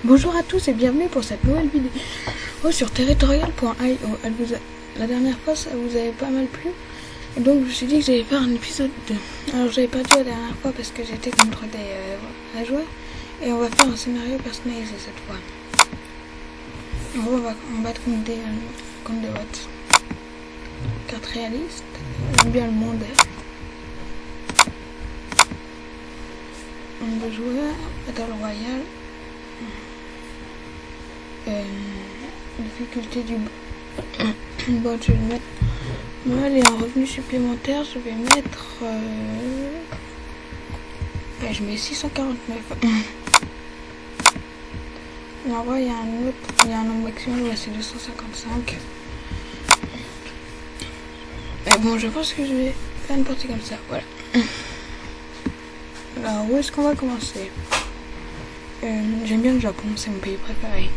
Bonjour à tous et bienvenue pour cette nouvelle vidéo sur territorial.io. La dernière fois ça vous avait pas mal plu et donc je me suis dit que j'allais faire un épisode 2. Alors j'avais perdu la dernière fois parce que j'étais contre des joueurs et on va faire un scénario personnalisé cette fois. On va battre contre des bots. Carte réaliste, j'aime bien le monde. On va jouer Battle Royale. Difficulté du bot, je vais le mettre mal et un revenu supplémentaire, je vais mettre je mets 649. En vrai il y a un nombre maximum, c'est 255. Mais bon, je pense que je vais faire une partie comme ça, voilà. Alors où est-ce qu'on va commencer? J'aime bien le Japon, c'est mon pays préféré.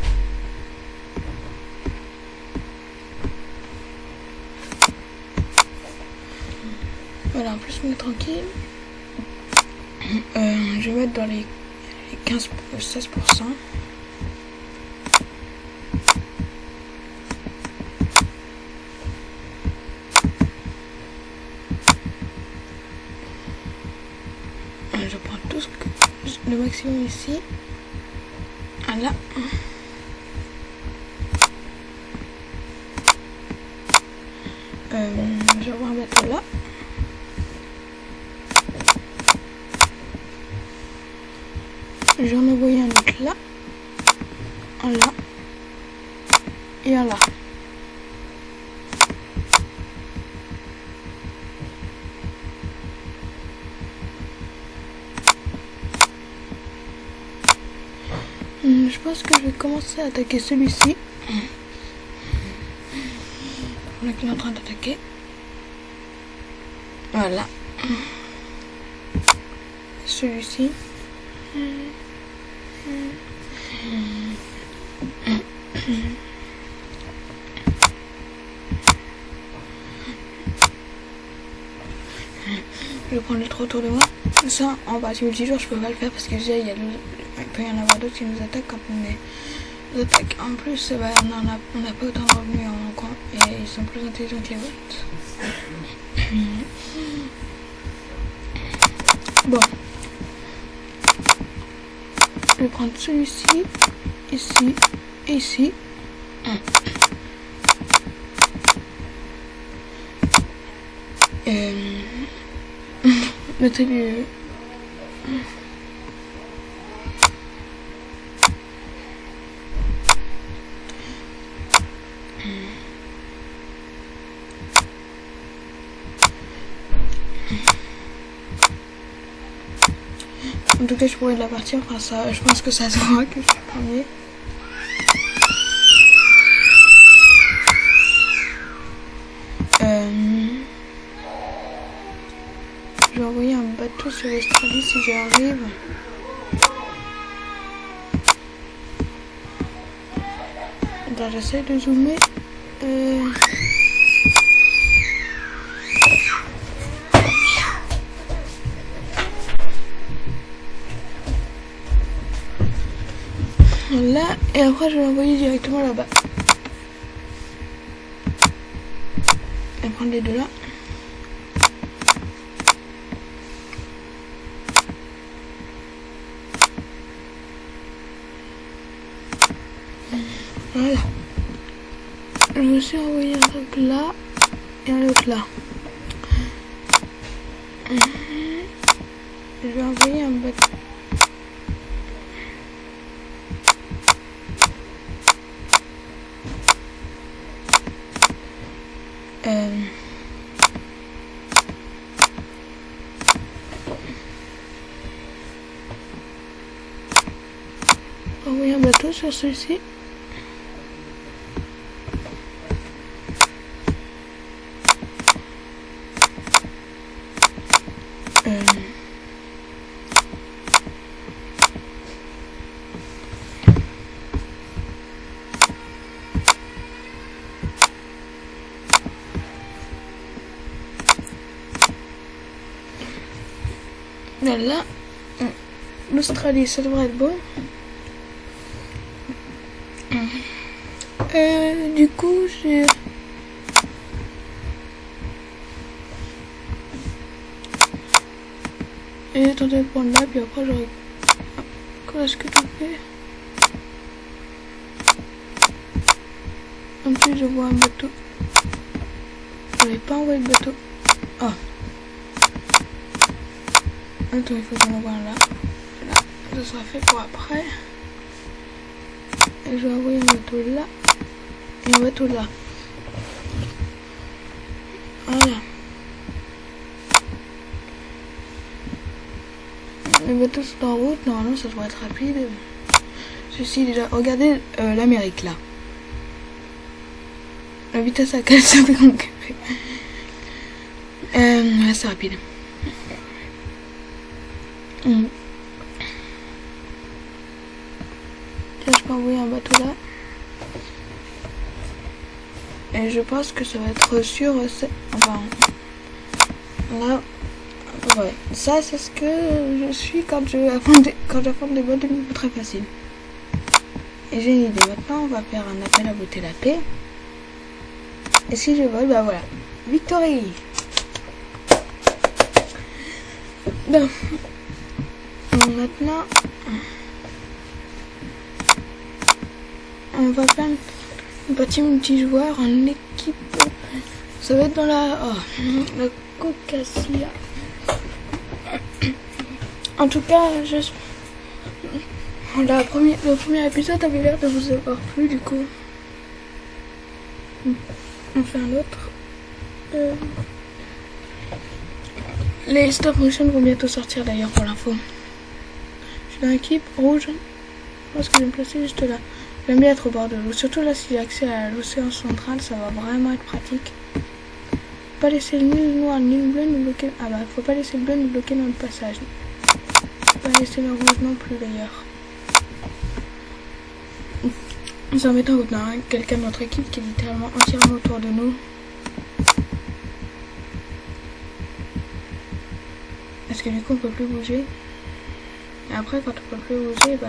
Voilà, en plus on est tranquille. Je vais mettre dans les 16%. Je prends tout le maximum ici. Voilà. Je vais remettre là. J'en ai envoyé un autre là. Un là. Et un là. Je pense que je vais commencer à attaquer celui-ci. Voilà qu'il est en train d'attaquer. Voilà. Celui-ci. Je vais prendre les trois autour de moi. Ça, en partie multijoueur, je peux pas le faire parce que déjà, il peut y en avoir d'autres qui nous attaquent quand on les attaque. En plus, on n'a pas autant de revenus en coin et ils sont plus intelligents que les bots. Bon. Je vais prendre celui-ci, ici et ici. Mettez du... En tout cas, je pourrais de la partie, enfin ça, je pense que ça se voit que je suis premier. Je vais envoyer un bateau sur l'Australie si j'y arrive. Attends, j'essaie de zoomer. Là, et après je vais l'envoyer directement là-bas. Je vais prendre les deux là. Voilà. Je me suis envoyé un truc là et un autre là. Je vais envoyer un bateau. Envoyer un bateau sur celui-ci. Là, l'Australie, ça devrait être bon. Du coup, j'ai... Et tenté de prendre là, puis après j'aurais... Comment est-ce que tu fais? Ensuite je vois un bateau. J'avais pas envoyé le bateau. Oh. Attends, il faut que je l'envoie là. Là, ça sera fait pour après. Et je vais envoyer un bateau là. Et un bateau là. Voilà. Les bateaux sont en route, normalement ça devrait être rapide. Ceci déjà, regardez l'Amérique là. La vitesse à laquelle ça fait comme ouais, c'est rapide. Là, je peux envoyer un bateau là. Et je pense que ça va être sur... Enfin... Là... Ouais. Ça, c'est ce que je suis quand j'affronte des boîtes de niveau très faciles. Et j'ai une idée. Maintenant, on va faire un appel à voter la paix. Et si je vole, bah voilà. Victory! Bon. Maintenant, on va faire une partie multijoueur en équipe. Ça va être dans la Caucasia. En tout cas, le premier épisode avait l'air de vous avoir plu, du coup. On fait un autre. Les stop motion vont bientôt sortir d'ailleurs pour l'info. Je suis dans l'équipe rouge. Je pense que je vais me placer juste là. J'aime bien être au bord de l'eau. Surtout là, si j'ai accès à l'océan central, ça va vraiment être pratique. Pas laisser le nul noir ni le bleu nous bloquer. Ah bah, faut pas laisser le bleu nous bloquer dans le passage. Faut pas laisser le rouge non plus d'ailleurs. C'est embêtant qu'on a quelqu'un de notre équipe qui est littéralement entièrement autour de nous. Parce que du coup on peut plus bouger. Et après quand on peut plus bouger, bah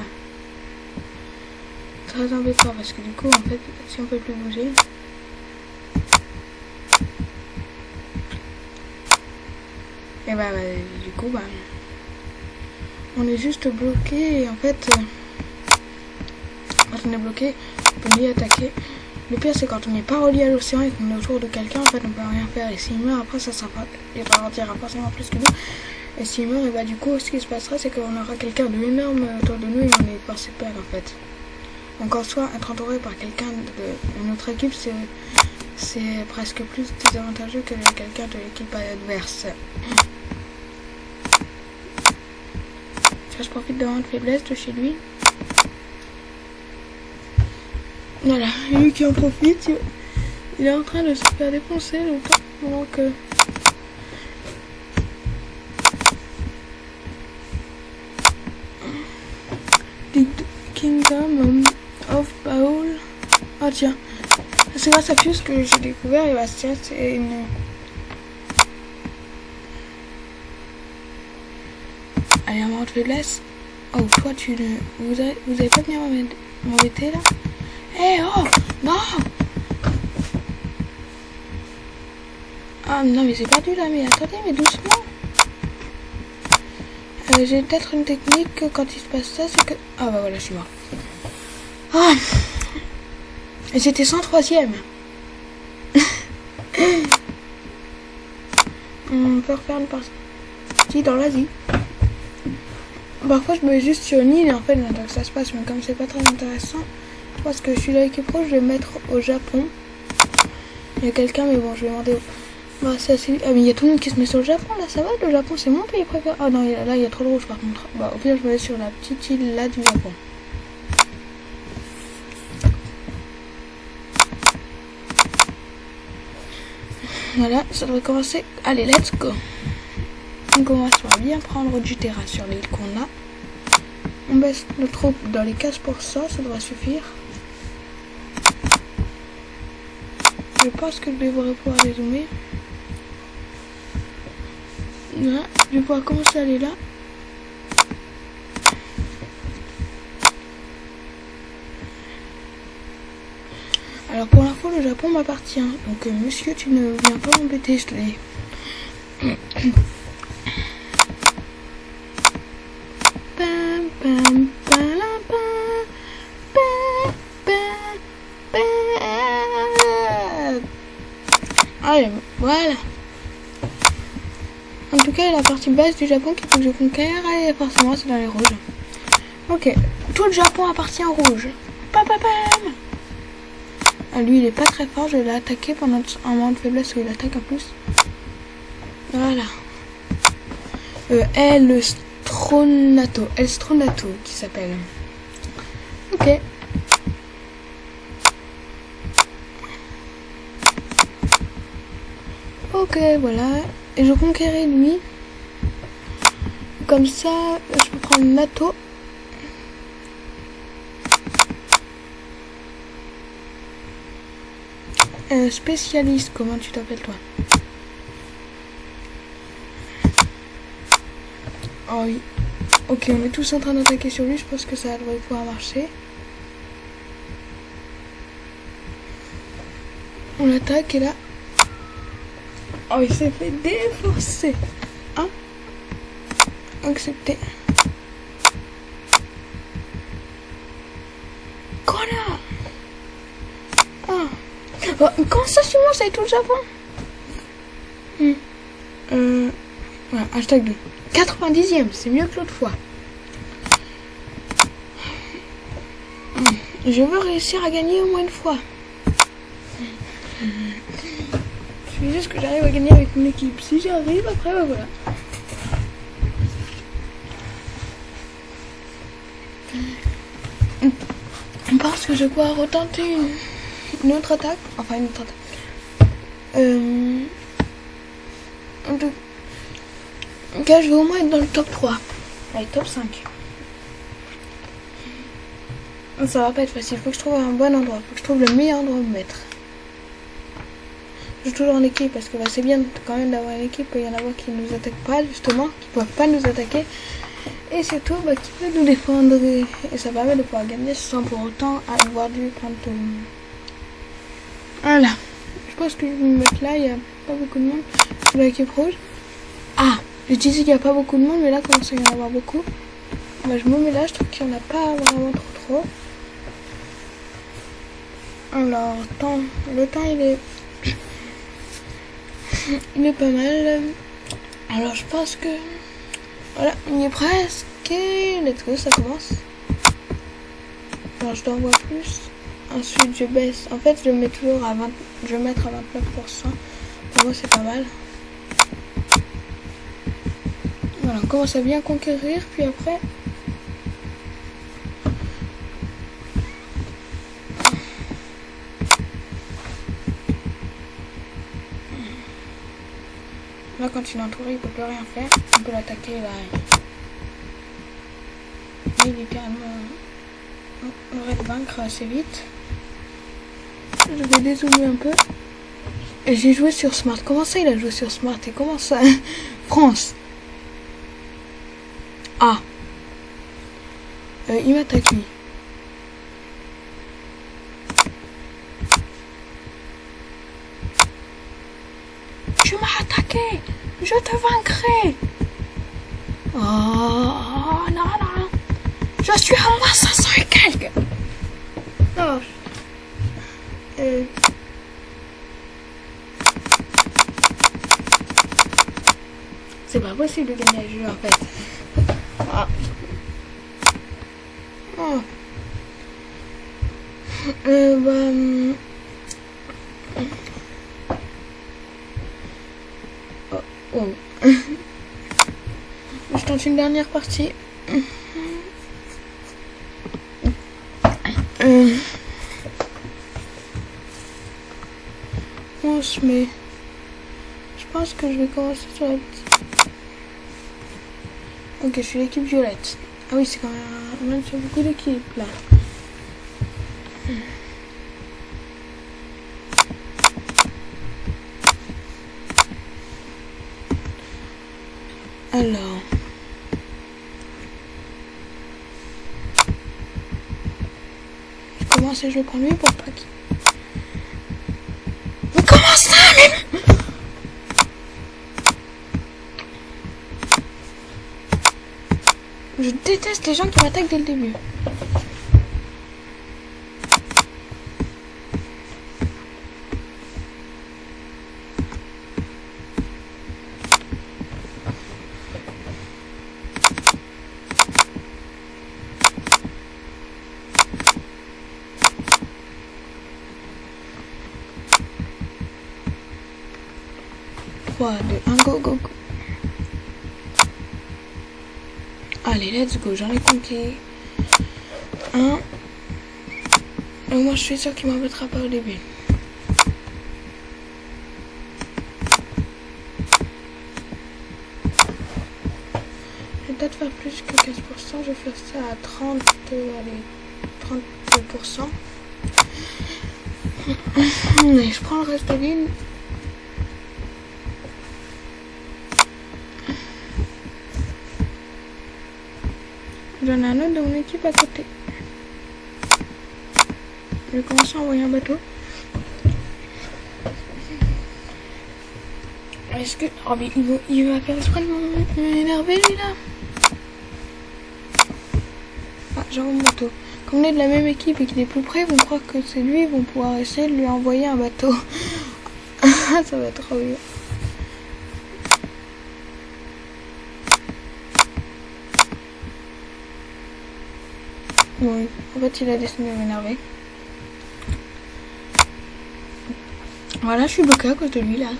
très embêtant parce que du coup en fait si on peut plus bouger, et bah du coup bah on est juste bloqué et en fait quand on est bloqué on peut ni attaquer. Le pire c'est quand on n'est pas relié à l'océan et qu'on est autour de quelqu'un, en fait on peut rien faire et s'il meurt après ça sera pas, il ralentira forcément plus que nous. Et s'il meurt, et bah du coup ce qui se passera c'est qu'on aura quelqu'un de énorme autour de nous et on est forcé de perdre en fait. Donc en soi être entouré par quelqu'un de notre équipe c'est presque plus désavantageux que quelqu'un de l'équipe adverse. Ça, je profite d'avoir une faiblesse de chez lui. Voilà, et lui qui en profite, il est en train de se faire défoncer le temps pendant que... Kingdom of Baul. Oh tiens, c'est grâce à Fuse que j'ai découvert et Bastien c'est une... Allez, un moment de faiblesse. Oh, toi tu ne... Vous avez pas bien m'embêter là? Eh oh non. Ah non mais c'est perdu là, mais attendez, mais doucement. J'ai peut-être une technique que quand il se passe ça, c'est que... Ah bah voilà, je suis mort. Ah. Et c'était 103ème. On peut refaire une partie dans l'Asie. Parfois je me mets juste sur une île et en fait j'attends que ça se passe, mais comme c'est pas très intéressant, parce que je suis dans l'équipe rouge, je vais me mettre au Japon. Il y a quelqu'un, mais bon, je vais demander... Bah, ça, ah mais il y a tout le monde qui se met sur le Japon là, ça va, le Japon c'est mon pays préféré. Ah non, là il y a trop de rouge par contre. Bah au pire je me mets sur la petite île là du Japon. Voilà, ça devrait commencer. Allez, let's go. On commence par bien prendre du terrain sur l'île qu'on a. On baisse nos troupes dans les 15%, ça devrait suffire. Je pense que je devrais pouvoir les zoomer. Voilà, je vais pouvoir commencer à aller là. Alors pour l'info, le Japon m'appartient. Donc monsieur, tu ne viens pas m'embêter, je te dis. Pam, pam, palam, pam, pam, pam, pam. Allez, voilà. En tout cas, la partie basse du Japon qu'il faut que je conquière, et forcément c'est dans les rouges. Ok, tout le Japon appartient au rouge. Pam, pam, pam. Ah, lui, il est pas très fort, je l'ai attaqué pendant un moment de faiblesse où il attaque en plus. Voilà. El Stronato qui s'appelle. Ok. Ok, voilà. Et je conquéris lui. Comme ça, je peux prendre Nato. Spécialiste, comment tu t'appelles toi? Oh oui. Ok, on est tous en train d'attaquer sur lui, je pense que ça devrait pouvoir marcher. On attaque et là... Oh, il s'est fait défoncer. Hein? Accepté. Connard! Ah. Oh, comment ça tu manges avec tout le Japon? Voilà, hashtag 2. 90e, c'est mieux que l'autre fois. Je veux réussir à gagner au moins une fois. Je veux juste que j'arrive à gagner avec mon équipe. Si j'y arrive, après, bah voilà. Parce que je vais pouvoir retenter une autre attaque. Enfin, une autre attaque. En tout cas, je vais au moins être dans le top 3. Allez, top 5. Ça va pas être facile. Faut que je trouve un bon endroit. Faut que je trouve le meilleur endroit où me mettre. Je joue toujours en équipe parce que bah, c'est bien quand même d'avoir une équipe. Il y en a qui ne nous attaquent pas, justement. Qui ne peuvent pas nous attaquer. Et surtout, bah, qui peut nous défendre. Et ça permet de pouvoir gagner sans pour autant avoir dû prendre tout. Voilà. Je pense que je vais me mettre là. Il n'y a pas beaucoup de monde. C'est l'équipe rouge. Ah, je disais qu'il n'y a pas beaucoup de monde, mais là, commence à y en avoir beaucoup. Bah, je me mets là, je trouve qu'il n'y en a pas vraiment trop. Alors, le temps, il est pas mal. Alors, je pense que... Voilà, il y est presque. Let's go, ça commence. Alors, je dois en voir plus. Ensuite, je baisse. En fait, je mets toujours à 20... Je vais mettre à 29%. Pour moi, c'est pas mal. Voilà, on commence à bien conquérir, puis après... Là, quand il est entouré, il peut plus rien faire. On peut l'attaquer là. Et littéralement, on va le vaincre assez vite. Je vais dézoomer un peu. Et j'ai joué sur Smart. Comment ça, il a joué sur Smart? Et comment ça? France. Ah. Il m'attaque lui. Tu m'as attaqué. Je te vaincrai. Oh non. Je suis à moins 500 et quelques. Non. C'est pas possible de gagner le jeu en fait. Ah. Oh. Oh. Je tente une dernière partie. On se met. Je pense que je vais commencer sur la petite. Ok, je suis l'équipe violette. Ah oui, c'est quand même sur beaucoup d'équipes là. Alors. Je commence et je vais prendre lui pour pas qu'il... Je déteste les gens qui m'attaquent dès le début. De 1, go, go, go. Allez, let's go, j'en ai compté 1. Et moi, je suis sûre qu'il m'embêtera pas au début. Je vais peut-être faire plus que 15%. Je vais faire ça à 30, allez, 30%. Et je prends le reste de l'île. J'en ai un autre de mon équipe à côté. Je vais commencer à envoyer un bateau. Est-ce que... Oh mais il va faire exprès de m'énerver lui là. Ah, j'envoie mon bateau. Comme on est de la même équipe et qu'il est plus près, ils vont croire que c'est lui, ils vont pouvoir essayer de lui envoyer un bateau. Ça va être trop bien. Bon, en fait, il a décidé de m'énerver. Voilà, je suis bloquée à cause de lui, là.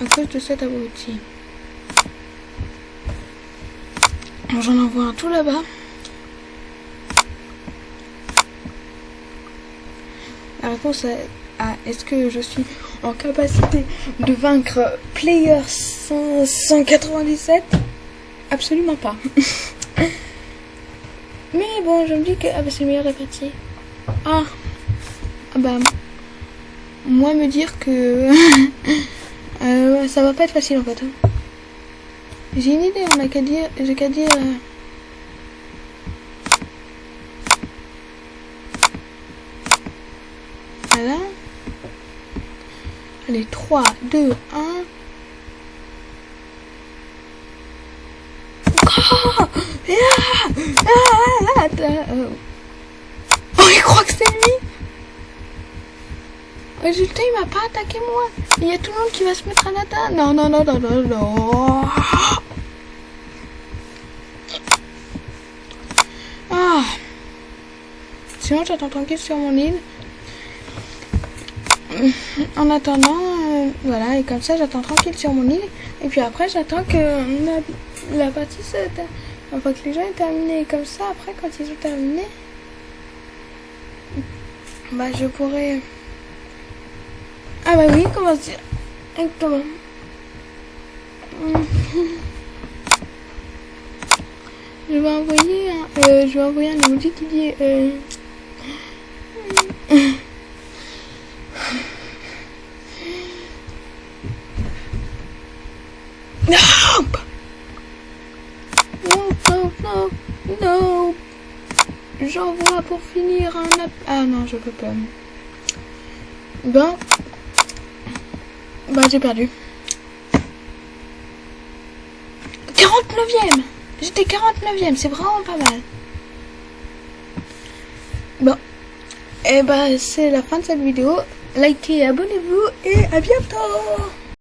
À cause de cet abruti. J'en envoie un tout là-bas. La réponse à est-ce que je suis en capacité de vaincre Player 197? Absolument pas. Mais bon, je me dis que bah, c'est le meilleur de la partie. Ah bah moi me dire que ça va pas être facile en fait. J'ai une idée, on a qu'à dire, j'ai qu'à dire. Voilà. Allez, 3, 2, 1. Oh, il croit que c'est lui. Résultat, il m'a pas attaqué moi. Il y a tout le monde qui va se mettre à l'attaque. Non, non, non, non, non, non. Ah. Sinon, j'attends tranquille sur mon île. En attendant, voilà, et comme ça, j'attends tranquille sur mon île. Et puis après, j'attends que la partie se termine. Enfin, que les gens aient terminé comme ça. Après, quand ils ont terminé, bah, je pourrais... Ah bah oui, comment dire exactement. Je vais envoyer un emoji qui dit non. J'envoie pour finir un ah non, je peux pas. Ben, bah j'ai perdu. 49e. J'étais 49e, c'est vraiment pas mal. Bon, et bah c'est la fin de cette vidéo. Likez, abonnez-vous et à bientôt.